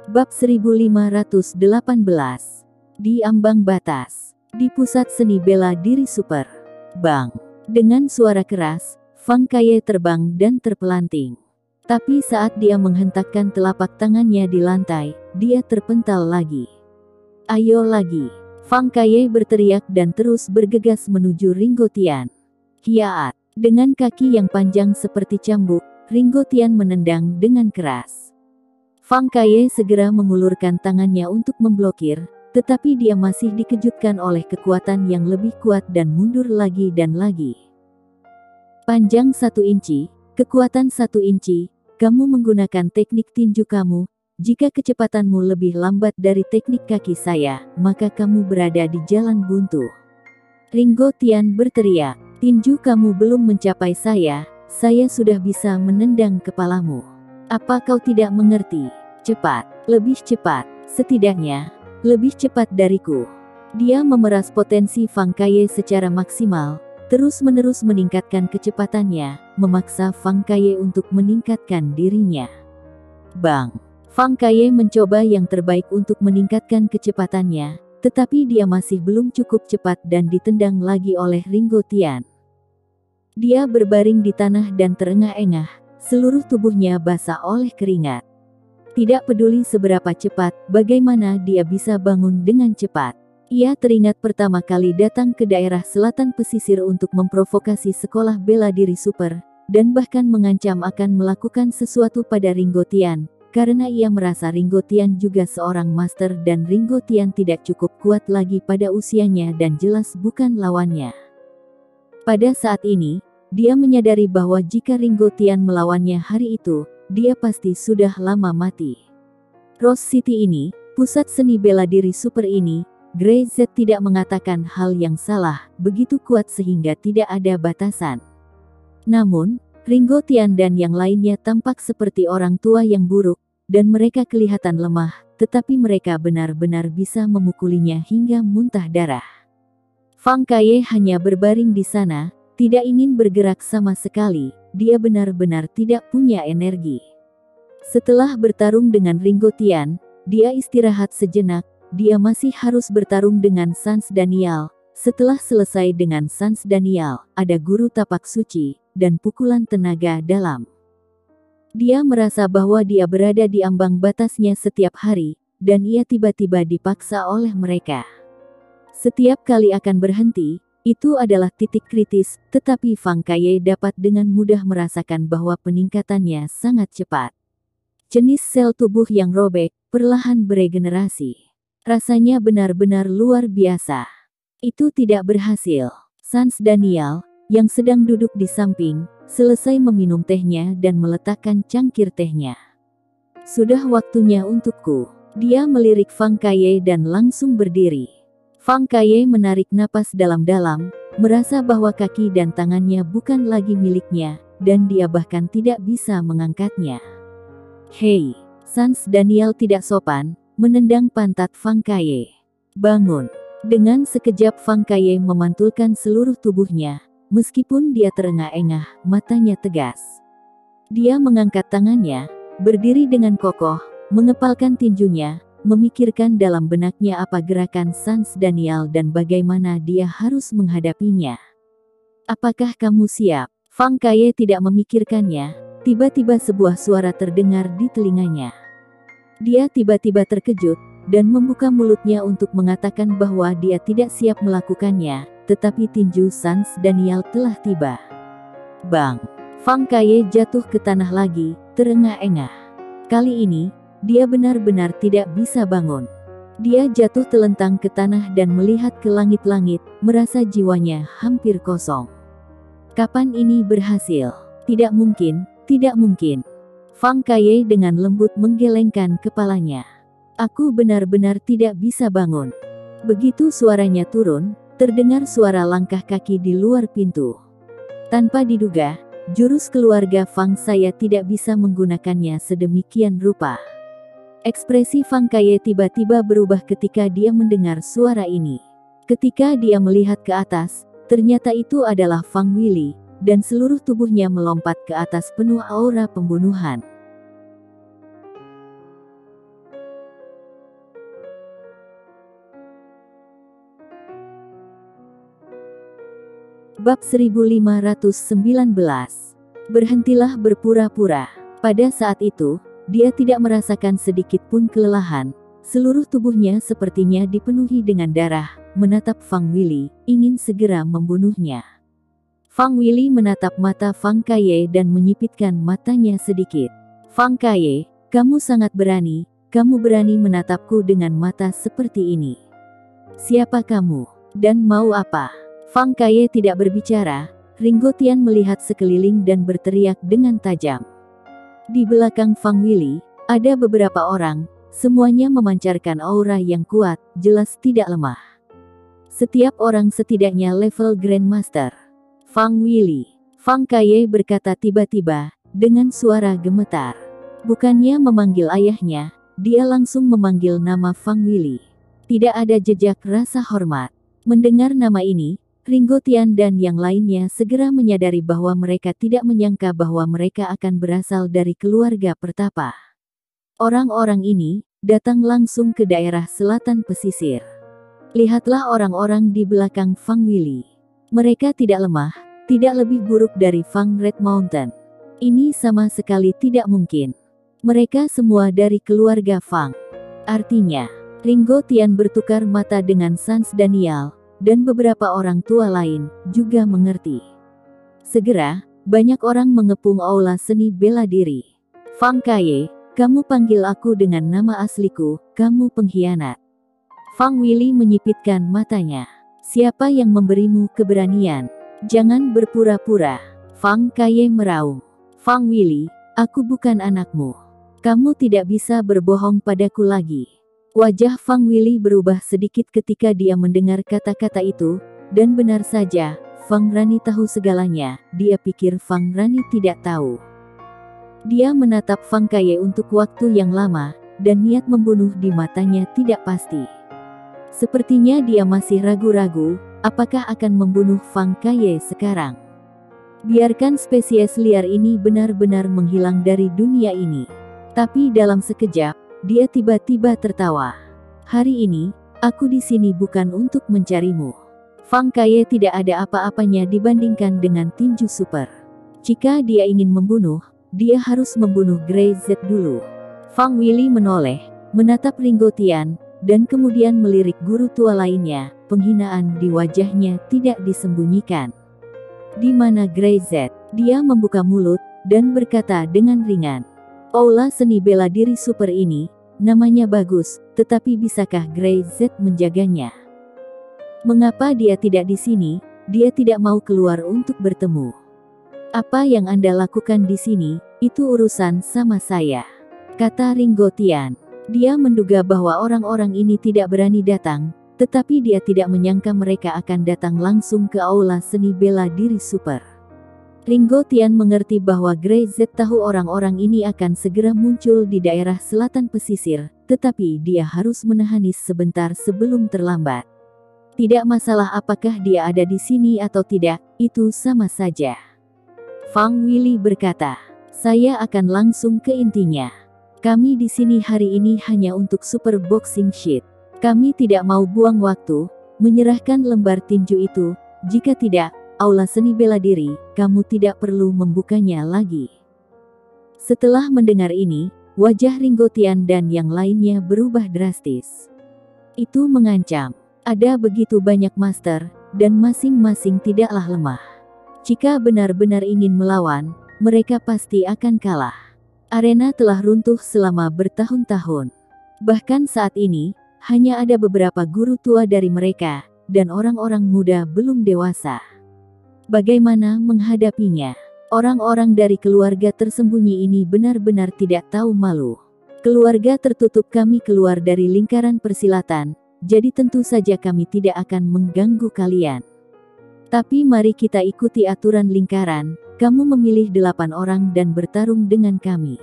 Bab 1518. Di ambang batas. Di pusat seni bela diri super. Bang. Dengan suara keras, Fang Kaye terbang dan terpelanting. Tapi saat dia menghentakkan telapak tangannya di lantai, dia terpental lagi. Ayo lagi. Fang Kaye berteriak dan terus bergegas menuju Ringo Tian. Hiaat. Dengan kaki yang panjang seperti cambuk, Ringo Tian menendang dengan keras. Fang Kaye segera mengulurkan tangannya untuk memblokir, tetapi dia masih dikejutkan oleh kekuatan yang lebih kuat dan mundur lagi dan lagi. Panjang 1 inci, kekuatan 1 inci, kamu menggunakan teknik tinju kamu. Jika kecepatanmu lebih lambat dari teknik kaki saya, maka kamu berada di jalan buntu. Ringo Tian berteriak, tinju kamu belum mencapai saya sudah bisa menendang kepalamu. Apa kau tidak mengerti? Cepat, lebih cepat, setidaknya, lebih cepat dariku. Dia memeras potensi Fang Kaye secara maksimal, terus-menerus meningkatkan kecepatannya, memaksa Fang Kaye untuk meningkatkan dirinya. Bang! Fang Kaye mencoba yang terbaik untuk meningkatkan kecepatannya, tetapi dia masih belum cukup cepat dan ditendang lagi oleh Ringo Tian. Dia berbaring di tanah dan terengah-engah, seluruh tubuhnya basah oleh keringat. Tidak peduli seberapa cepat, bagaimana dia bisa bangun dengan cepat. Ia teringat pertama kali datang ke daerah selatan pesisir untuk memprovokasi sekolah bela diri super, dan bahkan mengancam akan melakukan sesuatu pada Ringo Tian, karena ia merasa Ringo Tian juga seorang master dan Ringo Tian tidak cukup kuat lagi pada usianya dan jelas bukan lawannya. Pada saat ini, dia menyadari bahwa jika Ringo Tian melawannya hari itu, dia pasti sudah lama mati. Rose City ini, pusat seni bela diri super ini, Grey Z tidak mengatakan hal yang salah, begitu kuat sehingga tidak ada batasan. Namun, Ringo Tian dan yang lainnya tampak seperti orang tua yang buruk, dan mereka kelihatan lemah, tetapi mereka benar-benar bisa memukulinya hingga muntah darah. Fang Kaye hanya berbaring di sana, tidak ingin bergerak sama sekali. Dia benar-benar tidak punya energi. Setelah bertarung dengan Ringo Tian, dia istirahat sejenak. Dia masih harus bertarung dengan Sans Daniel. Setelah selesai dengan Sans Daniel, ada guru tapak suci, dan pukulan tenaga dalam. Dia merasa bahwa dia berada di ambang batasnya setiap hari, dan ia tiba-tiba dipaksa oleh mereka. Setiap kali akan berhenti, itu adalah titik kritis, tetapi Fang Kaye dapat dengan mudah merasakan bahwa peningkatannya sangat cepat. Jenis sel tubuh yang robek, perlahan beregenerasi. Rasanya benar-benar luar biasa. Itu tidak berhasil. Sans Daniel, yang sedang duduk di samping, selesai meminum tehnya dan meletakkan cangkir tehnya. Sudah waktunya untukku. Dia melirik Fang Kaye dan langsung berdiri. Fang Kaye menarik napas dalam-dalam, merasa bahwa kaki dan tangannya bukan lagi miliknya, dan dia bahkan tidak bisa mengangkatnya. Hei, Sans Daniel tidak sopan, menendang pantat Fang Kaye. Bangun. Dengan sekejap Fang Kaye memantulkan seluruh tubuhnya, meskipun dia terengah-engah, matanya tegas. Dia mengangkat tangannya, berdiri dengan kokoh, mengepalkan tinjunya, memikirkan dalam benaknya apa gerakan Sans Daniel dan bagaimana dia harus menghadapinya. Apakah kamu siap? Fang Kaye tidak memikirkannya, tiba-tiba sebuah suara terdengar di telinganya. Dia tiba-tiba terkejut, dan membuka mulutnya untuk mengatakan bahwa dia tidak siap melakukannya, tetapi tinju Sans Daniel telah tiba. Bang! Fang Kaye jatuh ke tanah lagi, terengah-engah. Kali ini, dia benar-benar tidak bisa bangun. Dia jatuh telentang ke tanah dan melihat ke langit-langit, merasa jiwanya hampir kosong. Kapan ini berhasil? Tidak mungkin, tidak mungkin. Fang Kaye dengan lembut menggelengkan kepalanya. Aku benar-benar tidak bisa bangun. Begitu suaranya turun, terdengar suara langkah kaki di luar pintu. Tanpa diduga, jurus keluarga Fang saya tidak bisa menggunakannya sedemikian rupa. Ekspresi Fang Kaye tiba-tiba berubah ketika dia mendengar suara ini. Ketika dia melihat ke atas, ternyata itu adalah Fang Wili, dan seluruh tubuhnya melompat ke atas penuh aura pembunuhan. Bab 1519. Berhentilah berpura-pura. Pada saat itu, dia tidak merasakan sedikit pun kelelahan. Seluruh tubuhnya sepertinya dipenuhi dengan darah. Menatap Fang Wili, ingin segera membunuhnya. Fang Wili menatap mata Fang Kaye dan menyipitkan matanya sedikit. Fang Kaye, kamu sangat berani. Kamu berani menatapku dengan mata seperti ini. Siapa kamu? Dan mau apa? Fang Kaye tidak berbicara. Ringo Tian melihat sekeliling dan berteriak dengan tajam. Di belakang Fang Wili, ada beberapa orang, semuanya memancarkan aura yang kuat, jelas tidak lemah. Setiap orang setidaknya level Grandmaster. Fang Wili. Fang Kaye berkata tiba-tiba, dengan suara gemetar. Bukannya memanggil ayahnya, dia langsung memanggil nama Fang Wili. Tidak ada jejak rasa hormat. Mendengar nama ini, Ringo Tian dan yang lainnya segera menyadari bahwa mereka tidak menyangka bahwa mereka akan berasal dari keluarga pertapa. Orang-orang ini datang langsung ke daerah selatan pesisir. Lihatlah orang-orang di belakang Fang Wili. Mereka tidak lemah, tidak lebih buruk dari Fang Red Mountain. Ini sama sekali tidak mungkin. Mereka semua dari keluarga Fang. Artinya, Ringo Tian bertukar mata dengan Sans Daniel, dan beberapa orang tua lain juga mengerti. Segera, banyak orang mengepung aula seni bela diri. Fang Kaye, kamu panggil aku dengan nama asliku, kamu pengkhianat. Fang Wili menyipitkan matanya. Siapa yang memberimu keberanian? Jangan berpura-pura. Fang Kaye meraung. Fang Wili, aku bukan anakmu. Kamu tidak bisa berbohong padaku lagi. Wajah Fang Wili berubah sedikit ketika dia mendengar kata-kata itu, dan benar saja, Fang Rani tahu segalanya. Dia pikir Fang Rani tidak tahu. Dia menatap Fang Kaye untuk waktu yang lama, dan niat membunuh di matanya tidak pasti. Sepertinya dia masih ragu-ragu, apakah akan membunuh Fang Kaye sekarang. Biarkan spesies liar ini benar-benar menghilang dari dunia ini. Tapi dalam sekejap, dia tiba-tiba tertawa. Hari ini, aku di sini bukan untuk mencarimu. Fang Kaye tidak ada apa-apanya dibandingkan dengan tinju super. Jika dia ingin membunuh, dia harus membunuh Grey Z dulu. Fang Wili menoleh, menatap Ringo Tian, dan kemudian melirik guru tua lainnya. Penghinaan di wajahnya tidak disembunyikan. Di mana Grey Z? Dia membuka mulut, dan berkata dengan ringan. Aula seni bela diri super ini, namanya bagus, tetapi bisakah Grey Z menjaganya? Mengapa dia tidak di sini? Dia tidak mau keluar untuk bertemu. Apa yang Anda lakukan di sini, itu urusan sama saya, kata Ringo Tian. Dia menduga bahwa orang-orang ini tidak berani datang, tetapi dia tidak menyangka mereka akan datang langsung ke aula seni bela diri super. Ringo Tian mengerti bahwa Grey Z tahu orang-orang ini akan segera muncul di daerah selatan pesisir, tetapi dia harus menahani sebentar sebelum terlambat. Tidak masalah apakah dia ada di sini atau tidak, itu sama saja. Fang Wili berkata, saya akan langsung ke intinya. Kami di sini hari ini hanya untuk super boxing sheet. Kami tidak mau buang waktu, menyerahkan lembar tinju itu, jika tidak, aula seni bela diri, kamu tidak perlu membukanya lagi. Setelah mendengar ini, wajah Ringo Tian dan yang lainnya berubah drastis. Itu mengancam. Ada begitu banyak master, dan masing-masing tidaklah lemah. Jika benar-benar ingin melawan, mereka pasti akan kalah. Arena telah runtuh selama bertahun-tahun. Bahkan saat ini, hanya ada beberapa guru tua dari mereka, dan orang-orang muda belum dewasa. Bagaimana menghadapinya? Orang-orang dari keluarga tersembunyi ini benar-benar tidak tahu malu. Keluarga tertutup kami keluar dari lingkaran persilatan, jadi tentu saja kami tidak akan mengganggu kalian. Tapi mari kita ikuti aturan lingkaran, kamu memilih 8 orang dan bertarung dengan kami.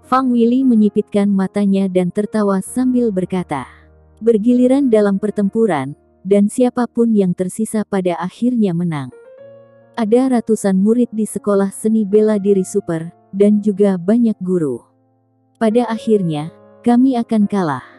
Fang Wili menyipitkan matanya dan tertawa sambil berkata, bergiliran dalam pertempuran, dan siapapun yang tersisa pada akhirnya menang. Ada ratusan murid di sekolah seni bela diri super, dan juga banyak guru. Pada akhirnya, kami akan kalah.